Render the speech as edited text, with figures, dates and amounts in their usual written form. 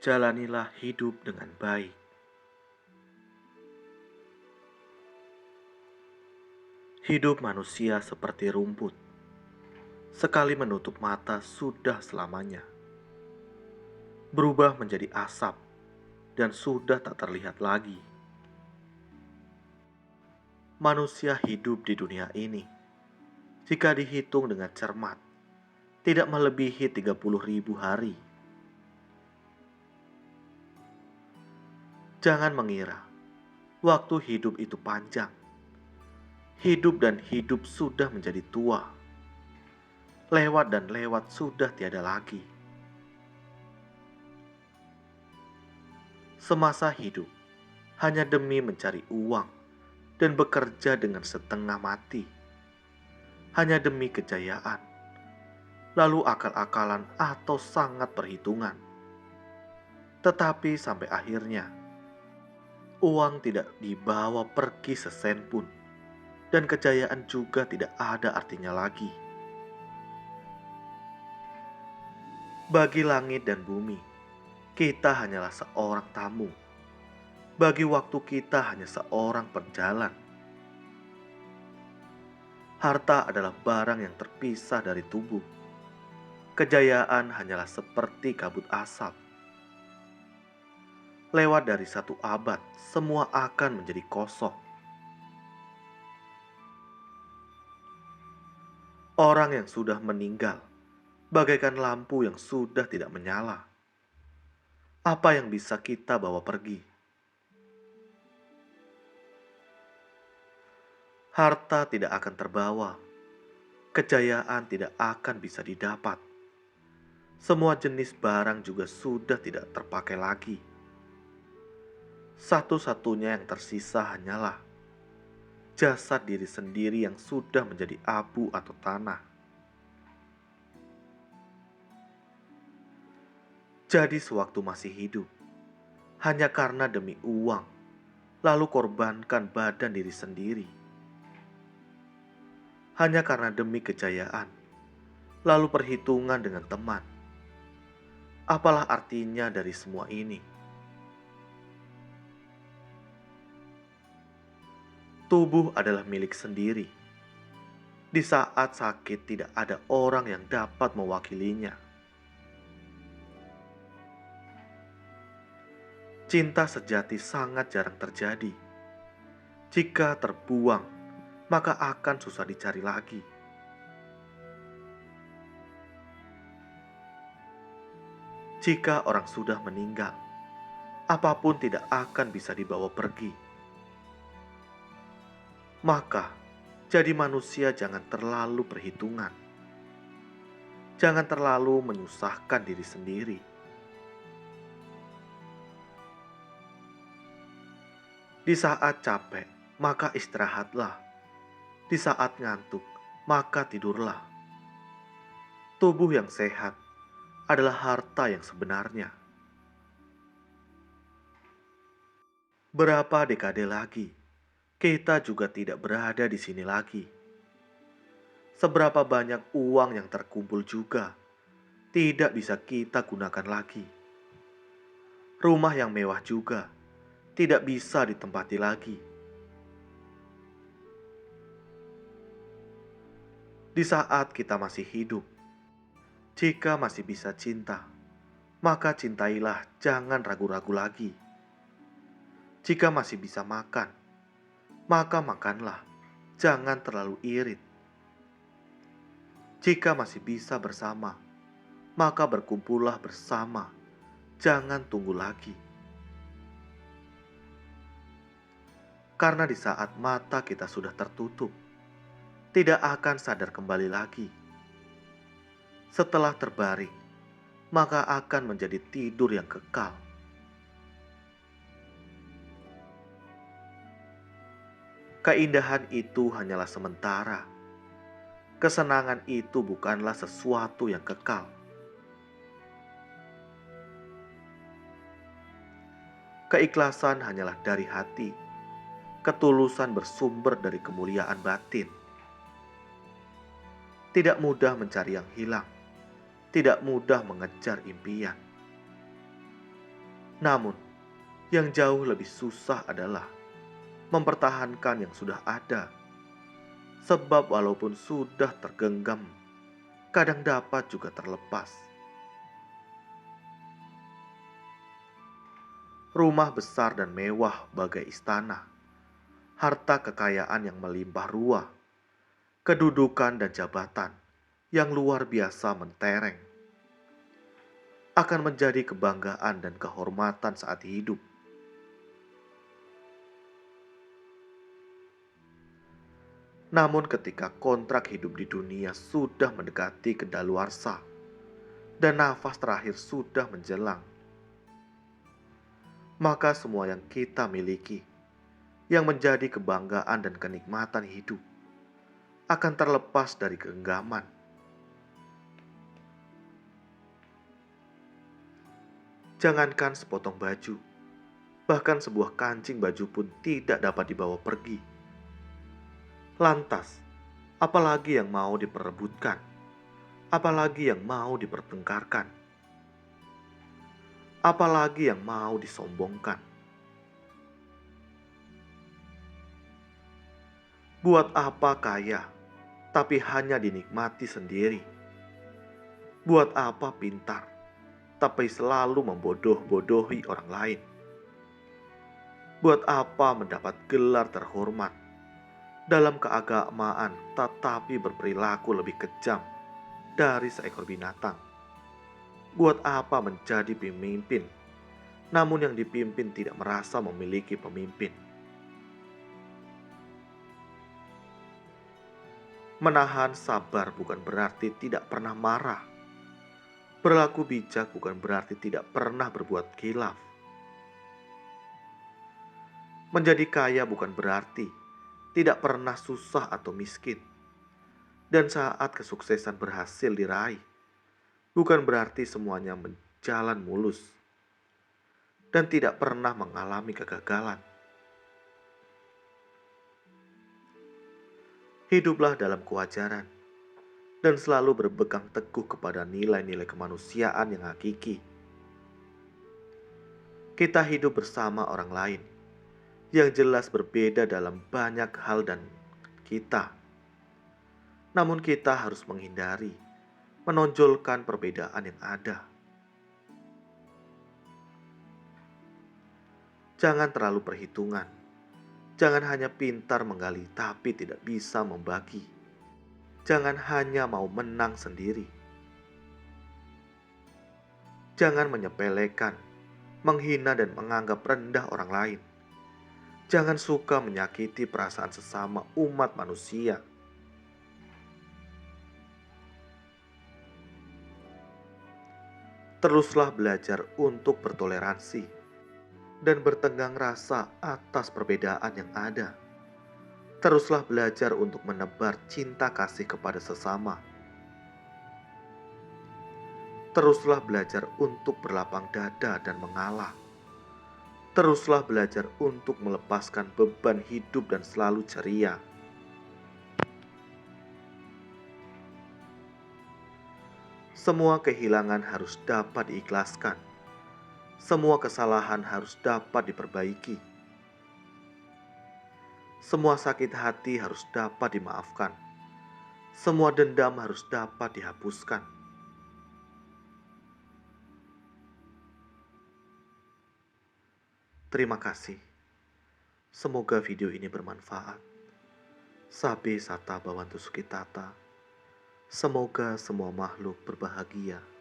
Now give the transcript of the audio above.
Jalanilah hidup dengan baik. Hidup manusia seperti rumput. Sekali menutup mata sudah selamanya. Berubah menjadi asap dan sudah tak terlihat lagi. Manusia hidup di dunia ini, jika dihitung dengan cermat, tidak melebihi 30.000 hari. Jangan mengira waktu hidup itu panjang. Hidup dan hidup sudah menjadi tua. Lewat dan lewat sudah tiada lagi. Semasa hidup hanya demi mencari uang dan bekerja dengan setengah mati. Hanya demi kejayaan, lalu akal-akalan atau sangat perhitungan. Tetapi sampai akhirnya, uang tidak dibawa pergi sesen pun, dan kejayaan juga tidak ada artinya lagi. Bagi langit dan bumi, kita hanyalah seorang tamu. Bagi waktu kita hanya seorang penjalan. Harta adalah barang yang terpisah dari tubuh. Kejayaan hanyalah seperti kabut asap. Lewat dari satu abad, semua akan menjadi kosong. Orang yang sudah meninggal, bagaikan lampu yang sudah tidak menyala. Apa yang bisa kita bawa pergi? Harta tidak akan terbawa. Kejayaan tidak akan bisa didapat. Semua jenis barang juga sudah tidak terpakai lagi. Satu-satunya yang tersisa hanyalah jasad diri sendiri yang sudah menjadi abu atau tanah. Jadi sewaktu masih hidup, hanya karena demi uang, lalu korbankan badan diri sendiri. Hanya karena demi kejayaan, lalu perhitungan dengan teman. Apalah artinya dari semua ini? Tubuh adalah milik sendiri. Di saat sakit tidak ada orang yang dapat mewakilinya. Cinta sejati sangat jarang terjadi. Jika terbuang, maka akan susah dicari lagi. Jika orang sudah meninggal, apapun tidak akan bisa dibawa pergi. Maka, jadi manusia jangan terlalu perhitungan. Jangan terlalu menyusahkan diri sendiri. Di saat capek, maka istirahatlah. Di saat ngantuk, maka tidurlah. Tubuh yang sehat adalah harta yang sebenarnya. Berapa dekade lagi, kita juga tidak berada di sini lagi. Seberapa banyak uang yang terkumpul juga tidak bisa kita gunakan lagi. Rumah yang mewah juga tidak bisa ditempati lagi. Di saat kita masih hidup, jika masih bisa cinta, maka cintailah, jangan ragu-ragu lagi. Jika masih bisa makan, maka makanlah, jangan terlalu irit. Jika masih bisa bersama, maka berkumpullah bersama, jangan tunggu lagi. Karena di saat mata kita sudah tertutup, tidak akan sadar kembali lagi. Setelah terbaring, maka akan menjadi tidur yang kekal. Keindahan itu hanyalah sementara. Kesenangan itu bukanlah sesuatu yang kekal. Keikhlasan hanyalah dari hati. Ketulusan bersumber dari kemuliaan batin. Tidak mudah mencari yang hilang. Tidak mudah mengejar impian. Namun, yang jauh lebih susah adalah mempertahankan yang sudah ada. Sebab walaupun sudah tergenggam, kadang dapat juga terlepas. Rumah besar dan mewah bagai istana, harta kekayaan yang melimpah ruah, kedudukan dan jabatan yang luar biasa mentereng, akan menjadi kebanggaan dan kehormatan saat hidup. Namun ketika kontrak hidup di dunia sudah mendekati kedaluarsa dan nafas terakhir sudah menjelang, maka semua yang kita miliki, yang menjadi kebanggaan dan kenikmatan hidup, akan terlepas dari genggaman. Jangankan sepotong baju, bahkan sebuah kancing baju pun tidak dapat dibawa pergi. Lantas, apalagi yang mau diperebutkan? Apalagi yang mau dipertengkarkan? Apalagi yang mau disombongkan? Buat apa kaya, tapi hanya dinikmati sendiri? Buat apa pintar, tapi selalu membodoh-bodohi orang lain? Buat apa mendapat gelar terhormat dalam keagamaan tetapi berperilaku lebih kejam dari seekor binatang? Buat apa menjadi pemimpin, namun yang dipimpin tidak merasa memiliki pemimpin? Menahan sabar bukan berarti tidak pernah marah. Berlaku bijak bukan berarti tidak pernah berbuat khilaf. Menjadi kaya bukan berarti tidak pernah susah atau miskin. Dan saat kesuksesan berhasil diraih, bukan berarti semuanya berjalan mulus dan tidak pernah mengalami kegagalan. Hiduplah dalam kewajaran dan selalu berpegang teguh kepada nilai-nilai kemanusiaan yang hakiki. Kita hidup bersama orang lain yang jelas berbeda dalam banyak hal dan kita. Namun kita harus menghindari menonjolkan perbedaan yang ada. Jangan terlalu perhitungan. Jangan hanya pintar menggali tapi tidak bisa membagi. Jangan hanya mau menang sendiri. Jangan menyepelekan, menghina dan menganggap rendah orang lain. Jangan suka menyakiti perasaan sesama umat manusia. Teruslah belajar untuk bertoleransi dan bertenggang rasa atas perbedaan yang ada. Teruslah belajar untuk menebar cinta kasih kepada sesama. Teruslah belajar untuk berlapang dada dan mengalah. Teruslah belajar untuk melepaskan beban hidup dan selalu ceria. Semua kehilangan harus dapat diikhlaskan. Semua kesalahan harus dapat diperbaiki. Semua sakit hati harus dapat dimaafkan. Semua dendam harus dapat dihapuskan. Terima kasih. Semoga video ini bermanfaat. Sabe sata bawantu sukitata. Semoga semua makhluk berbahagia.